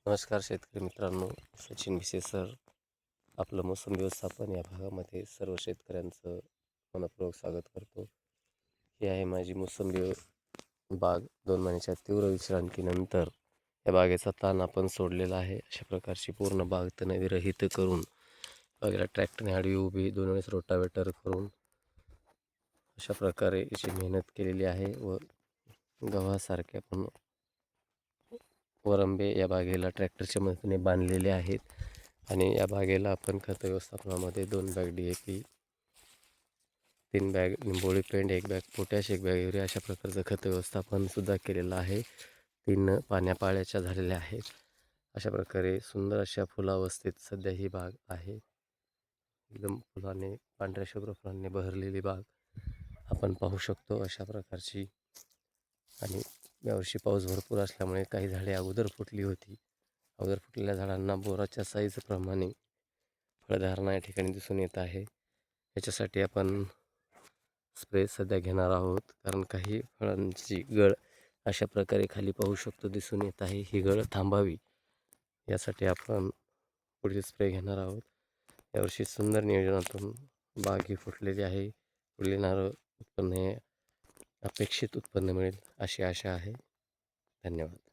नमस्कार शेतकरी मित्रांनो, सचिन भिसे सर आपलं मोसम व्यवस्थापन या भागामध्ये सर्व शेतकऱ्यांचं मनपूर्वक स्वागत करतो. ही आहे माझी मोसंबी बाग. 2 महिन्याच्या तीव्र विश्रांतीनंतर या बागेचा ताण आपण सोडलेला आहे. अशा प्रकारची पूर्ण बाग तणविरहित करून बागेला ट्रॅक्टरने आडवी उभी 2 वेळेस रोटावेटर करून अशा प्रकारे याची मेहनत केलेली आहे व गव्हासारख्या पण वरंबे या बागेला ट्रॅक्टरच्या मदतीने बांधलेले आहेत. आणि या बागेला आपण खत व्यवस्थापनामध्ये 2 बॅग DAP, 3 बॅग निंबोळी पेंड, 1 बॅग पोटॅश, 1 बॅग युरिया अशा प्रकारचं खत व्यवस्थापनसुद्धा केलेलं आहे. 3 पाण्या पाळ्याच्या झालेल्या आहेत. अशा प्रकारे सुंदर अशा फुलावस्थेत सध्या ही बाग आहे. एकदम फुलाने पांढऱ्या शुभ्र फुलांनी बहरलेली बाग आपण पाहू शकतो अशा प्रकारची. आणि यावर्षी पाऊस भरपूर असल्यामुळे काही झाडे अगोदर फुटली होती. अगोदर फुटलेल्या झाडांना बोराच्या साईजप्रमाणे फळधारणा या ठिकाणी दिसून येत आहे. याच्यासाठी आपण स्प्रे सध्या घेणार आहोत, कारण काही फळांची गळ अशा प्रकारे खाली पाहू शकतो दिसून येत आहे. ही गळ थांबावी यासाठी आपण पुढील स्प्रे घेणार आहोत. यावर्षी सुंदर नियोजनातून बाग ही फुटलेली आहे. पुढील येणारं उत्पन्न हे अपेक्षित उत्पन्न मिळेल अशी आशा आहे. धन्यवाद.